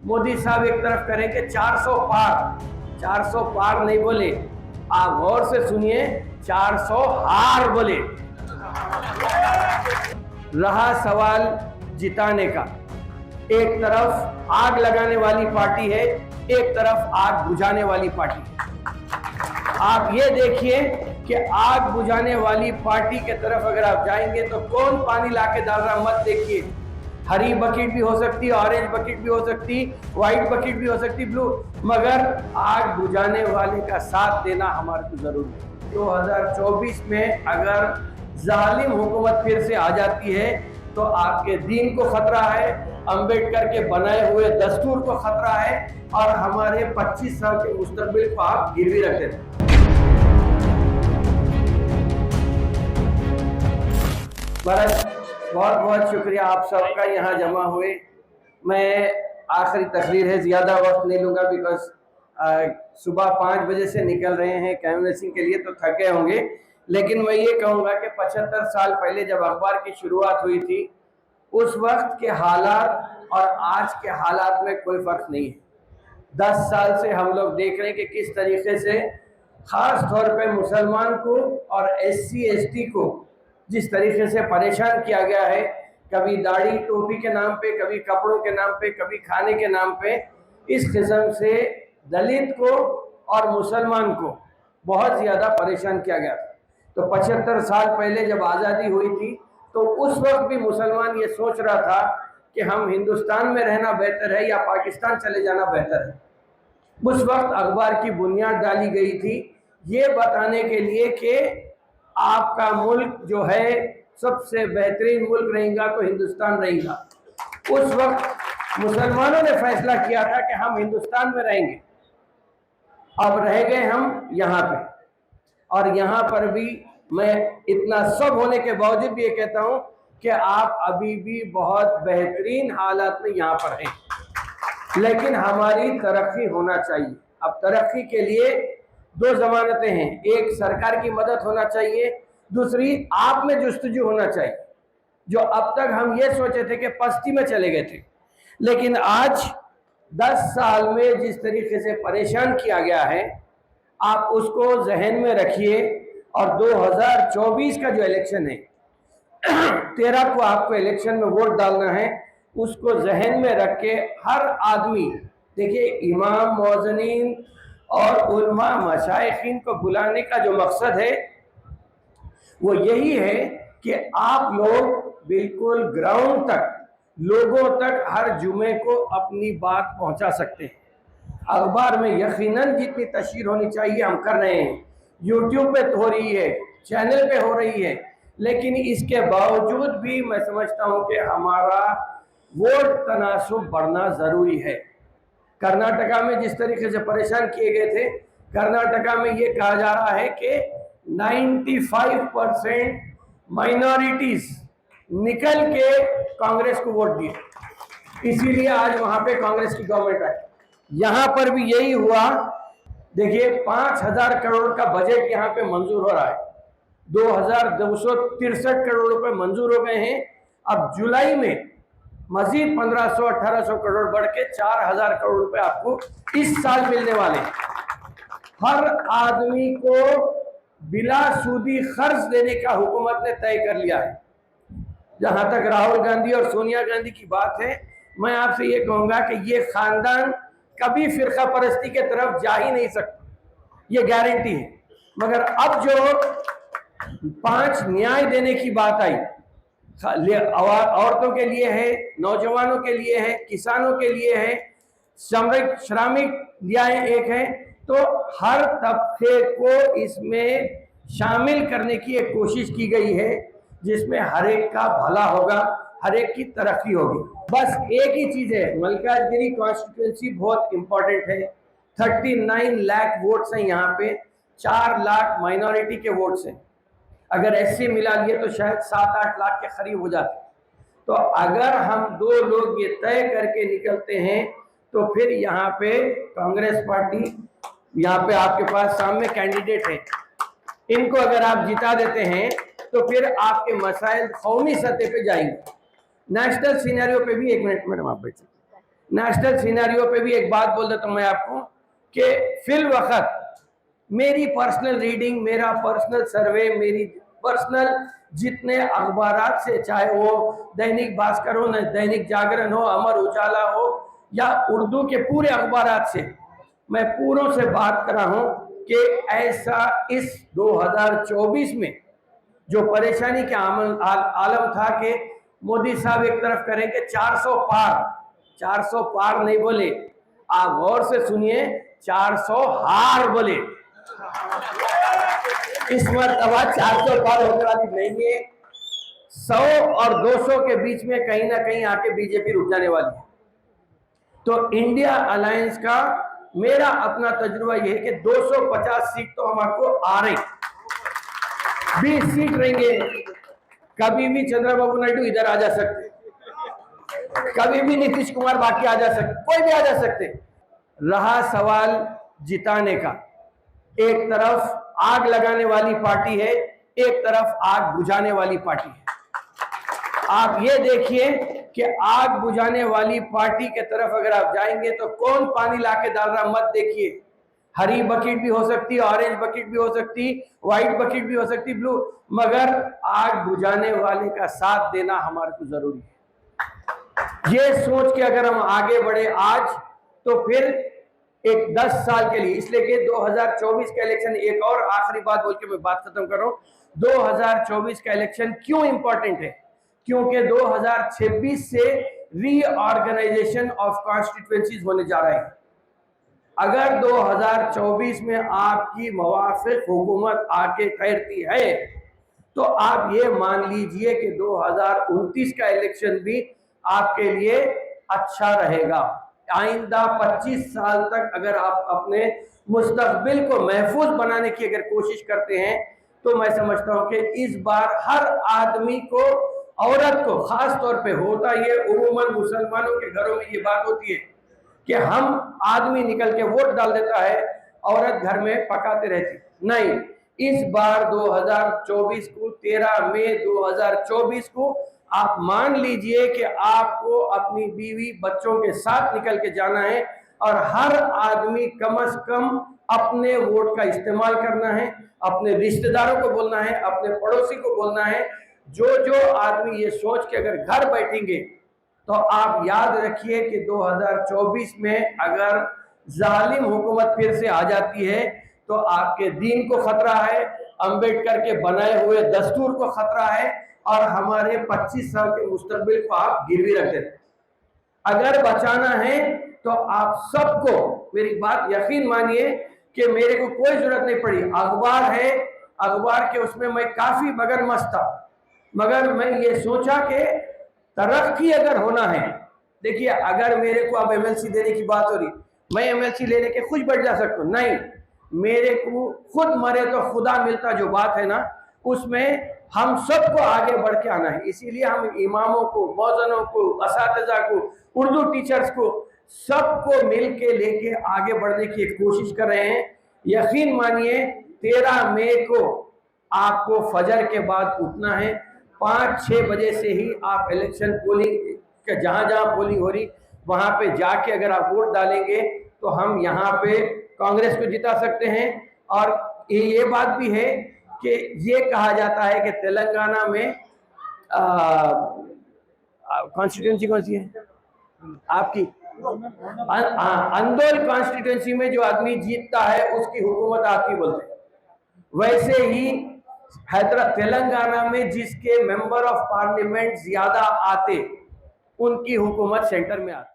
मोदी साहब एक तरफ करेंगे 400 पार, 400 पार नहीं बोले, आप गौर से सुनिए, 400 हार बोले। रहा सवाल जिताने का, एक तरफ आग लगाने वाली पार्टी है, एक तरफ आग बुझाने वाली पार्टी है। आप ये देखिए कि आग बुझाने वाली पार्टी के तरफ अगर आप जाएंगे तो कौन पानी लाके डाल रहा मत देखिए। हरी बकेट भी हो सकती, ऑरेंज बकेट भी हो सकती, व्हाइट बकेट भी हो सकती, ब्लू, मगर आग बुझाने वाले का साथ देना हमारे को जरूरी है। 2024 में अगर जालिम हुकूमत फिर से आ जाती है तो आपके दीन को खतरा है, अंबेडकर के बनाए हुए दस्तूर को खतरा है और हमारे 25 साल के मुस्तकबिल को आप गिरवी रख देते हैं। बहुत बहुत शुक्रिया आप सबका यहाँ जमा हुए। मैं आखिरी तकरीर है, ज़्यादा वक्त नहीं लूँगा बिकॉज सुबह 5 बजे से निकल रहे हैं कैनवसिंग के लिए, तो थक गए होंगे। लेकिन मैं ये कहूँगा कि 75 साल पहले जब अखबार की शुरुआत हुई थी, उस वक्त के हालात और आज के हालात में कोई फ़र्क नहीं है। 10 साल से हम लोग देख रहे हैं कि किस तरीके से ख़ास तौर पे मुसलमान को और SC ST को जिस तरीके से परेशान किया गया है, कभी दाढ़ी टोपी के नाम पे, कभी कपड़ों के नाम पे, कभी खाने के नाम पे, इस किस्म से दलित को और मुसलमान को बहुत ज़्यादा परेशान किया गया था। तो 75 साल पहले जब आज़ादी हुई थी तो उस वक्त भी मुसलमान ये सोच रहा था कि हम हिंदुस्तान में रहना बेहतर है या पाकिस्तान चले जाना बेहतर है। उस वक्त अखबार की बुनियाद डाली गई थी ये बताने के लिए कि आपका मुल्क जो है सबसे बेहतरीन मुल्क रहेगा तो हिंदुस्तान रहेगा। उस वक्त मुसलमानों ने फैसला किया था कि हम हिंदुस्तान में रहेंगे। अब रह गए हम यहाँ पे, और यहाँ पर भी मैं इतना सब होने के बावजूद भी ये कहता हूँ कि आप अभी भी बहुत बेहतरीन हालात में यहाँ पर हैं, लेकिन हमारी तरक्की होना चाहिए। अब तरक्की के लिए 2 जमानतें हैं, एक सरकार की मदद होना चाहिए, दूसरी आप में जुस्तजू होना चाहिए। जो अब तक हम ये सोचे थे कि पस्ती में चले गए थे, लेकिन आज 10 साल में जिस तरीके से परेशान किया गया है, आप उसको जहन में रखिए। और 2024 का जो इलेक्शन है, 13 को आपको इलेक्शन में वोट डालना है, उसको जहन में रख के हर आदमी, देखिए इमाम मौज़नीन और उलमा मशाइखीन को बुलाने का जो मकसद है वो यही है कि आप लोग बिल्कुल ग्राउंड तक, लोगों तक हर जुमे को अपनी बात पहुंचा सकते हैं। अखबार में यकीनन जितनी तशहीर होनी चाहिए हम कर रहे हैं, यूट्यूब पे तो हो रही है, चैनल पे हो रही है, लेकिन इसके बावजूद भी मैं समझता हूं कि हमारा वोट तनासुब बढ़ना ज़रूरी है। कर्नाटका में जिस तरीके से परेशान किए गए थे, कर्नाटका में ये कहा जा रहा है कि 95% माइनॉरिटीज निकल के कांग्रेस को वोट दिए, इसीलिए आज वहां पे कांग्रेस की गवर्नमेंट आई। यहाँ पर भी यही हुआ। देखिए 5000 करोड़ का बजट यहाँ पे मंजूर हो रहा है, 2263 करोड़ रुपए मंजूर हो गए हैं। अब जुलाई में मजीद 1500-1800 करोड़ बढ़ के 4000 करोड़ रुपए आपको इस साल मिलने वाले हैं। हर आदमी को बिला सूदी खर्च देने का हुकूमत ने तय कर लिया है। जहां तक राहुल गांधी और सोनिया गांधी की बात है, मैं आपसे ये कहूंगा कि ये खानदान कभी फिरका परस्ती के तरफ जा ही नहीं सकता, ये गारंटी है। मगर अब जो 5 न्याय देने की बात आई, औरतों के लिए है, नौजवानों के लिए है, किसानों के लिए है, श्रमिक न्याय एक है, तो हर तबके को इसमें शामिल करने की एक कोशिश की गई है जिसमें हर एक का भला होगा, हर एक की तरक्की होगी। बस एक ही चीज़ है, मल्काजगिरी कॉन्स्टिट्यूंसी बहुत इंपॉर्टेंट है। 39 लाख वोट्स हैं यहाँ पे, 4 लाख माइनॉरिटी के वोट्स हैं। अगर SC मिला लिए तो शायद 7-8 लाख के करीब हो जाते। तो अगर हम 2 लोग ये तय करके निकलते हैं तो फिर यहाँ पे कांग्रेस पार्टी, यहाँ पे आपके पास सामने कैंडिडेट है, इनको अगर आप जिता देते हैं तो फिर आपके मसाइल कौमी सतह पे जाएंगे। नेशनल सिनेरियो पे भी, 1 मिनट मैडम आप बैठिए, नेशनल सिनेरियो पे भी एक बात बोल देता हूँ मैं आपको कि फिल वक्त मेरी पर्सनल रीडिंग, मेरा पर्सनल सर्वे, मेरी पर्सनल जितने अखबारात से, चाहे वो दैनिक भास्कर हो, दैनिक जागरण हो, अमर उजाला हो, या उर्दू के पूरे अखबारात से मैं पूरों से बात कर रहा हूँ कि ऐसा इस 2024 में जो परेशानी के आलम था कि मोदी साहब एक तरफ करेंगे 400 पार, 400 पार नहीं बोले, आप गौर से सुनिए, 400 हार बोले। इस मरतबा 400 पार होने वाली नहीं है, 100 और 200 के बीच में कहीं ना कहीं आके बीजेपी रुक जाने वाली है। तो इंडिया अलायंस का मेरा अपना तजुर्बा यह है कि 250 सीट तो हमारे आ रही, 20 सीट रहेंगे। कभी भी चंद्रबाबू नायडू इधर आ जा सकते, कभी भी नीतीश कुमार बाकी आ जा सकते, कोई भी आ जा सकते। रहा सवाल जिताने का, एक तरफ आग लगाने वाली पार्टी है, एक तरफ आग बुझाने वाली पार्टी है। आप ये देखिए कि आग बुझाने वाली पार्टी के तरफ अगर आप जाएंगे तो कौन पानी लाके डाल रहा मत देखिए। हरी बकेट भी हो सकती, ऑरेंज बकेट भी हो सकती, व्हाइट बकेट भी हो सकती, ब्लू, मगर आग बुझाने वाले का साथ देना हमारे को जरूरी है। ये सोच के अगर हम आगे बढ़े आज, तो फिर एक 10 साल के लिए, इसलिए कि 2024 का इलेक्शन, एक और आखिरी बात बोल के मैं बात खत्म कर रहा हूं, 2024 का इलेक्शन क्यों इंपॉर्टेंट है? क्योंकि 2026 से रीऑर्गेनाइजेशन ऑफ कॉन्स्टिट्यूएंसीज होने जा रहे हैं। अगर 2024 में आपकी मुवाफिक हुकूमत आके ठहरती है तो आप ये मान लीजिए कि 2029 का इलेक्शन भी आपके लिए अच्छा रहेगा। आइंदा 25 साल तक अगर आप अपने मुस्तकबिल को महफूज बनाने की अगर कोशिश करते हैं तो मैं समझता हूं कि इस बार हर आदमी को, औरत को खास तौर पे, होता ये उमूमन मुसलमानों के घरों में ये बात होती है कि हम आदमी निकल के वोट डाल देता है, औरत घर में पकाते रहती। नहीं, इस बार 2024 को 13 मई 2024 को आप मान लीजिए कि आपको अपनी बीवी बच्चों के साथ निकल के जाना है और हर आदमी कम से कम अपने वोट का इस्तेमाल करना है, अपने रिश्तेदारों को बोलना है, अपने पड़ोसी को बोलना है। जो आदमी ये सोच के अगर घर बैठेंगे तो आप याद रखिए कि 2024 में अगर जालिम हुकूमत फिर से आ जाती है तो आपके दीन को खतरा है, अंबेडकर के बनाए हुए दस्तूर को खतरा है और हमारे 25 साल के मुस्तकबिल को आप गिरवी रख देते। अगर बचाना है तो आप सबको, मेरी बात यकीन मानिए कि मेरे को कोई जरूरत नहीं पड़ी, अखबार है, अखबार के उसमें मैं काफी मगर मस्त था, मगर मैं ये सोचा कि तरक्की अगर होना है, देखिए अगर मेरे को अब एमएलसी देने की बात हो रही, मैं एमएलसी लेने के खुद बैठ जा सकता हूँ, नहीं, मेरे को खुद मरे तो खुदा मिलता जो बात है ना, उसमें हम सबको आगे बढ़ के आना है। इसीलिए हम इमामों को, मौज़नों को, असातिज़ा को, उर्दू टीचर्स को, सबको मिल के लेके आगे बढ़ने की कोशिश कर रहे हैं। यकीन मानिए 13 मई को आपको फजर के बाद उठना है, 5-6 बजे से ही आप इलेक्शन पोलिंग, जहाँ जहाँ पोलिंग हो रही वहाँ पे जाके अगर आप वोट डालेंगे तो हम यहाँ पे कांग्रेस को जिता सकते हैं। और ये बात भी है कि ये कहा जाता है कि तेलंगाना में कॉन्स्टिट्यूंसी कौन सी है आपकी, अंदोल कॉन्स्टिट्यूंसी में जो आदमी जीतता है उसकी हुकूमत आपकी बोलते हैं। वैसे ही तेलंगाना में जिसके मेंबर ऑफ पार्लियामेंट ज्यादा आते उनकी हुकूमत सेंटर में आती।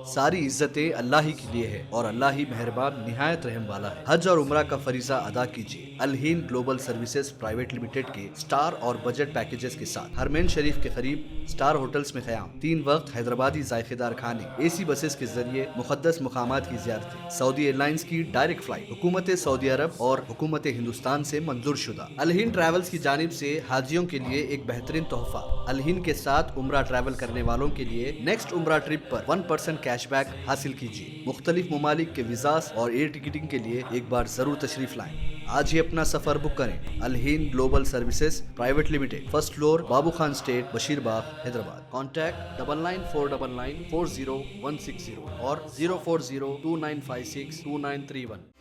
सारी इज्जतें अल्लाह ही के लिए है और अल्लाह ही मेहरबान निहायत रहम वाला है। हज और उम्रा का फरीजा अदा कीजिए Al Hind global services private limited के स्टार और बजट पैकेजेस के साथ। हरमैन शरीफ के करीब स्टार होटल्स में क़याम, 3 वक्त हैदराबादी जायकेदार खाने, एसी बसेस के जरिए मुकद्दस मुकामात की ज़ियारतें, सऊदी एयरलाइंस की डायरेक्ट फ्लाइट, हुकूमत सऊदी अरब और हुकूमत हिंदुस्तान से मंजूर शुदा। अल हिंद ट्रैवल्स की जानिब से हाजियों के लिए एक बेहतरीन तोहफा। अल हिंद के साथ उम्रा ट्रैवल करने वालों के लिए नेक्स्ट उम्रा ट्रिप पर 1% कैशबैक हासिल कीजिए। मुख्तलिफ ममालिक के वीज़ास और एयर टिकटिंग के लिए एक बार जरूर तशरीफ लाएं। आज ही अपना सफर बुक करें। Al Hind global services private limited, first floor, Babu Khan estate, Basheerbagh, Hyderabad. Contact 9949940160 और 04029562931।